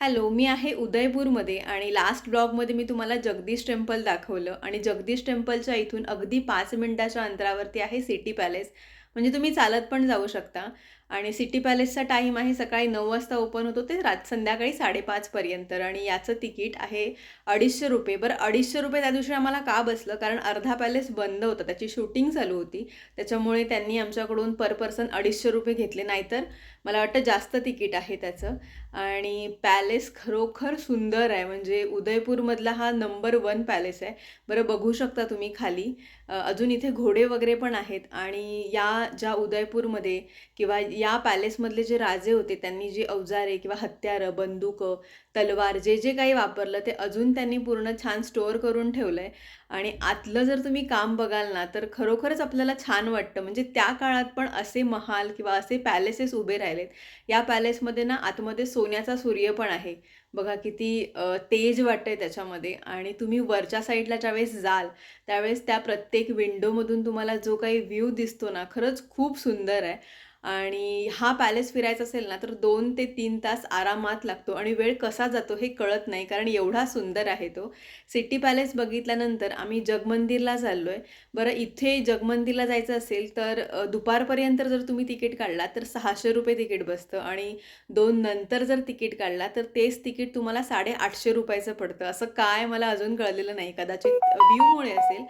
Hello, मी आहे उदयपूरमध्ये आणि last ब्लॉगमध्ये मी तुम्हाला जगदीश टेम्पल दाखवलं आणि जगदीश टेम्पलच्या इथून अगदी 5 मिनिटाच्या अंतरावरती आहे सिटी पॅलेस. म्हणजे तुम्ही चालत पण जाऊ शकता आणि सिटी पॅलेसचा टाईम आहे सकाळी 9 वाजता ओपन होतो ते संध्याकाळी 5:30 पर्यंत आणि याचं तिकीट आहे ₹250. बरं, ₹250 त्या दिवशी आम्हाला का बसलं? कारण अर्धा पॅलेस बंद होता, त्याची शूटिंग चालू होती. त्याच्यामुळे त्यांनी आमच्याकडून पर पर्सन ₹250 घेतले. नाहीतर मला वाटतं जास्त तिकीट आहे त्याचं. आणि पॅलेस खरोखर सुंदर आहे, म्हणजे उदयपूरमधला हा नंबर 1 पॅलेस आहे. बरं, बघू शकता तुम्ही खाली अजून इथे घोडे वगैरे पण आहेत आणि या ज्या उदयपूरमध्ये किंवा या पॅलेसमधले जे राजे होते त्यांनी जी अवजारे किंवा हत्यारं, बंदुकं, तलवार जे जे काही वापरलं ते अजून त्यांनी पूर्ण छान स्टोअर करून ठेवलं आहे. आणि आतलं जर तुम्ही काम बघाल ना तर खरोखरच आपल्याला छान वाटतं. म्हणजे त्या काळात पण असे महाल किंवा असे पॅलेसेस उभे राहिलेत. या पॅलेसमध्ये ना आतमध्ये सोन्याचा सूर्य पण आहे. बघा किती तेज वाटतंय त्याच्यामध्ये. आणि तुम्ही वरच्या साईडला ज्यावेळेस जाल त्यावेळेस त्या प्रत्येक विंडोमधून तुम्हाला जो काही व्ह्यू दिसतो ना, खरंच खूप सुंदर आहे. आणि हा पॅलेस फिरायचा असेल ना तर 2 ते 3 तास आरामात लागतो आणि वेळ कसा जातो हे कळत नाही, कारण एवढा सुंदर आहे तो. सिटी पॅलेस बघितल्यानंतर आम्ही जगमंदिरला चाललोय. बरं, इथे जगमंदिरला जायचं असेल तर दुपारपर्यंत जर तुम्ही तिकीट काढला तर ₹600 तिकीट बसतं आणि 2 नंतर जर तिकीट काढला तर तेच तिकीट तुम्हाला ₹850 पडतं. असं काय मला अजून कळलेलं नाही. कदाचित व्ह्यूमुळे असेल.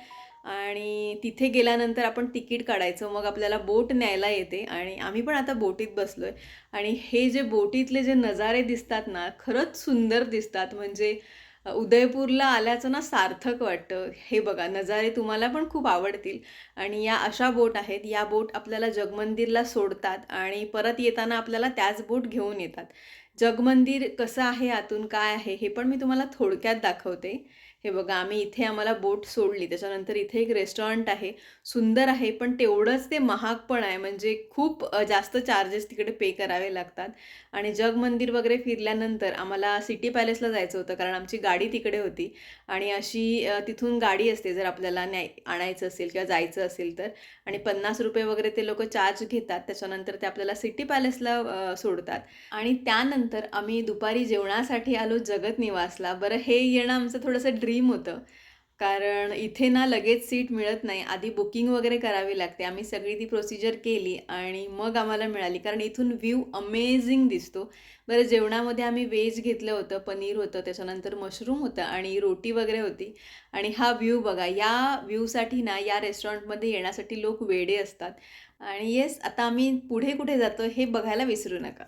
आणि तिथे गेल्यानंतर आपण तिकीट काढायचं, मग आपल्याला बोट न्यायला येते आणि आम्ही पण आता बोटीत बसलोय. आणि हे जे बोटीतले जे नजारे दिसतात ना, खरंच सुंदर दिसतात. म्हणजे उदयपूरला आल्याचं ना सार्थक वाटतं. हे बघा, नजारे तुम्हाला पण खूप आवडतील. आणि या अशा बोट आहेत. या बोट आपल्याला जगमंदिरला सोडतात आणि परत येताना आपल्याला त्याच बोट घेऊन येतात. जगमंदिर कसं आहे, आतून काय आहे, हे पण मी तुम्हाला थोडक्यात दाखवते. हे बघा, आम्हाला बोट सोडली. त्याच्यानंतर इथे एक रेस्टॉरंट आहे. सुंदर आहे, पण तेवढंच ते महाग पण आहे. म्हणजे खूप जास्त चार्जेस तिकडे पे करावे लागतात. आणि जग मंदिर वगैरे फिरल्यानंतर आम्हाला सिटी पॅलेसला जायचं होतं, कारण आमची गाडी तिकडे होती. आणि अशी तिथून गाडी असते जर आपल्याला आणायचं असेल किंवा जायचं असेल तर. आणि ₹50 वगैरे ते लोकं चार्ज घेतात. त्याच्यानंतर ते आपल्याला सिटी पॅलेसला सोडतात. आणि त्यानंतर आम्ही दुपारी जेवणासाठी आलो जगत निवासला. बरं, हे येणं आमचं थोडंसं ड्रीम होतं. कारण इथे ना लगेच सीट मिळत नाही. आधी बुकिंग वगैरे करावी लागते. आम्ही सगळी ती प्रोसिजर केली आणि मग आम्हाला मिळाली. कारण इथून व्ह्यू अमेझिंग दिसतो. बरं, जेवणामध्ये आम्ही व्हेज घेतलं होतं, पनीर होतं, त्याच्यानंतर मशरूम होतं आणि रोटी वगैरे होती. आणि हा व्ह्यू बघा. या व्ह्यूसाठी ना या रेस्टॉरंटमध्ये येण्यासाठी लोक वेडे असतात. आणि येस, आता आम्ही पुढे कुठे जातो हे बघायला विसरू नका.